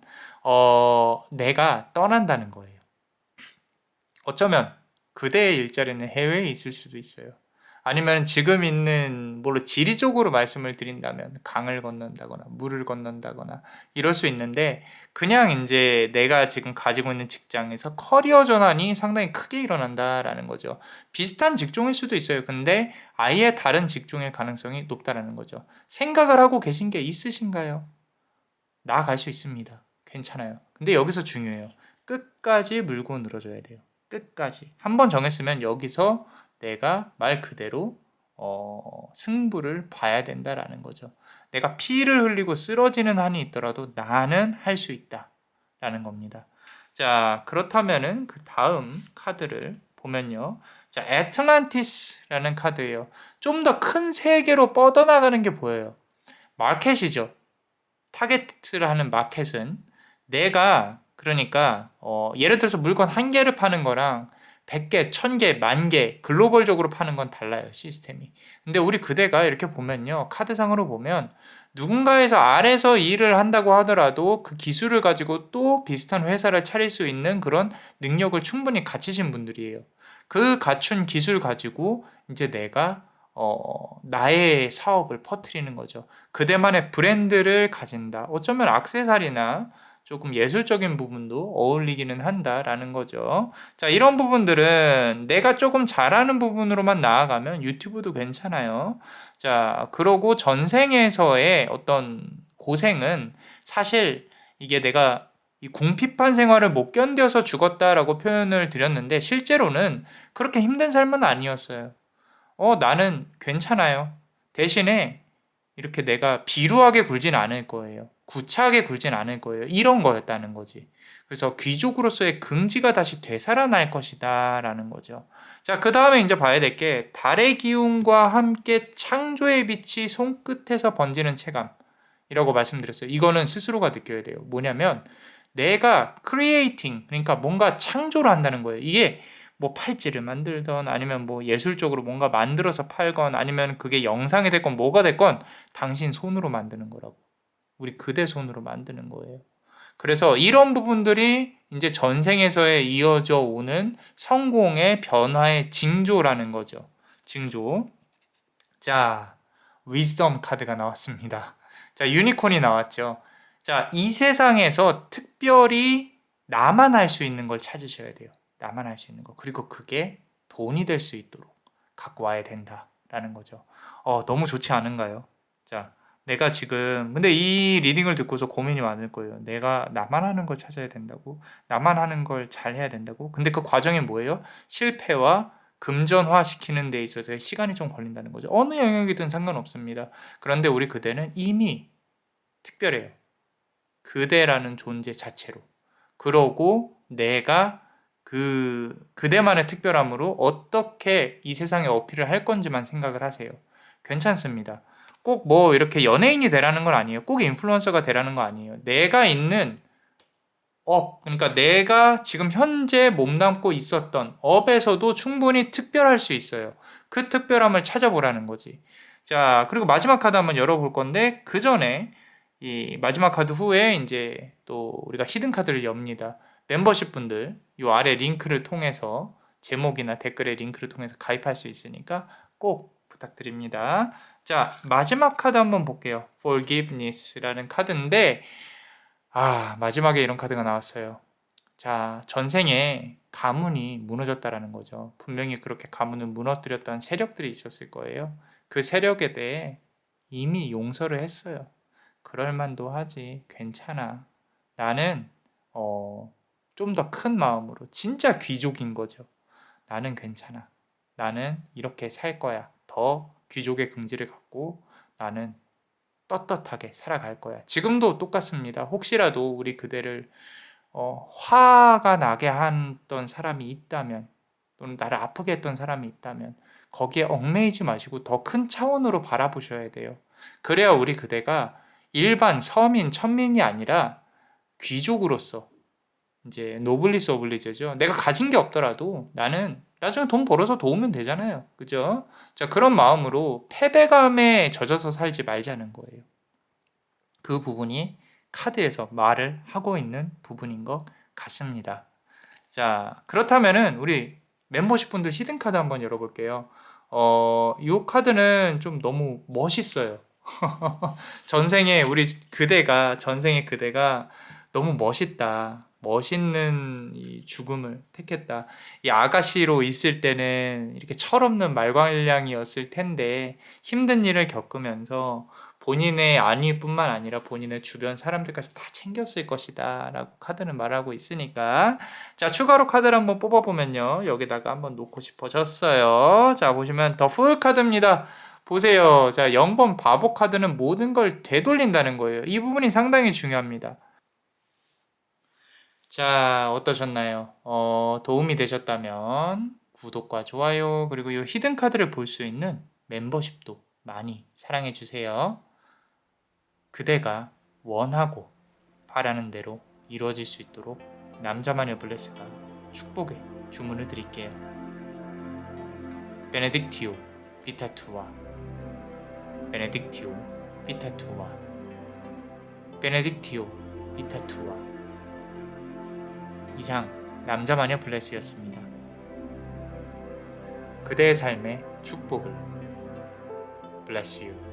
내가 떠난다는 거예요. 어쩌면 그대의 일자리는 해외에 있을 수도 있어요. 아니면 지금 있는, 물론 지리적으로 말씀을 드린다면 강을 건넌다거나 물을 건넌다거나 이럴 수 있는데, 그냥 이제 내가 지금 가지고 있는 직장에서 커리어 전환이 상당히 크게 일어난다라는 거죠. 비슷한 직종일 수도 있어요. 근데 아예 다른 직종의 가능성이 높다라는 거죠. 생각을 하고 계신 게 있으신가요? 나아갈 수 있습니다. 괜찮아요. 근데 여기서 중요해요. 끝까지 물고 늘어줘야 돼요. 끝까지. 한번 정했으면 여기서 내가 말 그대로 승부를 봐야 된다라는 거죠. 내가 피를 흘리고 쓰러지는 한이 있더라도 나는 할 수 있다라는 겁니다. 자, 그렇다면은 그 다음 카드를 보면요. 자, 애틀란티스라는 카드예요. 좀 더 큰 세계로 뻗어나가는 게 보여요. 마켓이죠. 타겟을 하는 마켓은 내가 그러니까 예를 들어서 물건 한 개를 파는 거랑 100개, 1000개, 10,000개 글로벌적으로 파는 건 달라요, 시스템이. 근데 우리 그대가 이렇게 보면요. 카드상으로 보면 누군가에서 아래서 일을 한다고 하더라도 그 기술을 가지고 또 비슷한 회사를 차릴 수 있는 그런 능력을 충분히 갖추신 분들이에요. 그 갖춘 기술 가지고 이제 내가 나의 사업을 퍼뜨리는 거죠. 그대만의 브랜드를 가진다. 어쩌면 액세서리나 조금 예술적인 부분도 어울리기는 한다라는 거죠. 자, 이런 부분들은 내가 조금 잘하는 부분으로만 나아가면 유튜브도 괜찮아요. 자, 그러고 전생에서의 어떤 고생은 사실 이게 내가 이 궁핍한 생활을 못 견뎌서 죽었다라고 표현을 드렸는데 실제로는 그렇게 힘든 삶은 아니었어요. 나는 괜찮아요. 대신에 이렇게 내가 비루하게 굴진 않을 거예요. 구차하게 굴진 않을 거예요. 이런 거였다는 거지. 그래서 귀족으로서의 긍지가 다시 되살아날 것이다 라는 거죠. 자, 그 다음에 이제 봐야 될 게 달의 기운과 함께 창조의 빛이 손끝에서 번지는 체감이라고 말씀드렸어요. 이거는 스스로가 느껴야 돼요. 뭐냐면 내가 크리에이팅, 그러니까 뭔가 창조를 한다는 거예요. 이게 뭐 팔찌를 만들던 아니면 뭐 예술적으로 뭔가 만들어서 팔건 아니면 그게 영상이 됐건 뭐가 됐건 당신 손으로 만드는 거라고. 우리 그대 손으로 만드는 거예요. 그래서 이런 부분들이 이제 전생에서의 이어져 오는 성공의 변화의 징조라는 거죠. 징조. 자, 위즈덤 카드가 나왔습니다. 자, 유니콘이 나왔죠. 자, 이 세상에서 특별히 나만 할 수 있는 걸 찾으셔야 돼요. 나만 할 수 있는 거. 그리고 그게 돈이 될 수 있도록 갖고 와야 된다라는 거죠. 너무 좋지 않은가요? 자, 내가 지금 근데 이 리딩을 듣고서 고민이 많을 거예요. 내가 나만 하는 걸 찾아야 된다고? 나만 하는 걸 잘 해야 된다고? 근데 그 과정이 뭐예요? 실패와 금전화 시키는 데 있어서 시간이 좀 걸린다는 거죠. 어느 영역이든 상관없습니다. 그런데 우리 그대는 이미 특별해요. 그대라는 존재 자체로. 그러고 내가 그대만의 특별함으로 어떻게 이 세상에 어필을 할 건지만 생각을 하세요. 괜찮습니다. 꼭 뭐 이렇게 연예인이 되라는 건 아니에요. 꼭 인플루언서가 되라는 거 아니에요. 내가 있는 업, 그러니까 내가 지금 현재 몸담고 있었던 업에서도 충분히 특별할 수 있어요. 그 특별함을 찾아보라는 거지. 자, 그리고 마지막 카드 한번 열어볼 건데 그 전에 이 마지막 카드 후에 이제 또 우리가 히든 카드를 엽니다. 멤버십 분들 이 아래 링크를 통해서 제목이나 댓글에 링크를 통해서 가입할 수 있으니까 꼭 부탁드립니다. 자, 마지막 카드 한번 볼게요. Forgiveness라는 카드인데 마지막에 이런 카드가 나왔어요. 자, 전생에 가문이 무너졌다라는 거죠. 분명히 그렇게 가문을 무너뜨렸던 세력들이 있었을 거예요. 그 세력에 대해 이미 용서를 했어요. 그럴 만도 하지. 괜찮아. 나는 좀 더 큰 마음으로 진짜 귀족인 거죠. 나는 괜찮아. 나는 이렇게 살 거야. 더 귀족의 긍지를 갖고 나는 떳떳하게 살아갈 거야. 지금도 똑같습니다. 혹시라도 우리 그대를 화가 나게 했던 사람이 있다면 또는 나를 아프게 했던 사람이 있다면 거기에 얽매이지 마시고 더 큰 차원으로 바라보셔야 돼요. 그래야 우리 그대가 일반 서민, 천민이 아니라 귀족으로서 이제 노블리스 오블리제죠. 내가 가진 게 없더라도 나는 나중에 돈 벌어서 도우면 되잖아요. 그죠? 자, 그런 마음으로 패배감에 젖어서 살지 말자는 거예요. 그 부분이 카드에서 말을 하고 있는 부분인 것 같습니다. 자, 그렇다면은 우리 멤버십 분들 히든 카드 한번 열어볼게요. 이 카드는 좀 너무 멋있어요. 전생의 그대가 너무 멋있다. 멋있는 이 죽음을 택했다. 이 아가씨로 있을 때는 이렇게 철없는 말괄량이었을 텐데 힘든 일을 겪으면서 본인의 안위뿐만 아니라 본인의 주변 사람들까지 다 챙겼을 것이다 라고 카드는 말하고 있으니까, 자 추가로 카드를 한번 뽑아보면요, 여기다가 한번 놓고 싶어졌어요. 자 보시면 더 풀 카드입니다. 보세요. 자 0번 바보 카드는 모든 걸 되돌린다는 거예요. 이 부분이 상당히 중요합니다. 자, 어떠셨나요? 도움이 되셨다면 구독과 좋아요, 그리고 이 히든 카드를 볼 수 있는 멤버십도 많이 사랑해 주세요. 그대가 원하고 바라는 대로 이루어질 수 있도록 남자마녀 블레스가 축복의 주문을 드릴게요. 베네딕티오 비타투아, 베네딕티오 비타투아, 베네딕티오 비타투아. 이상 남자마녀 블레스였습니다. 그대의 삶의 축복을. Bless you.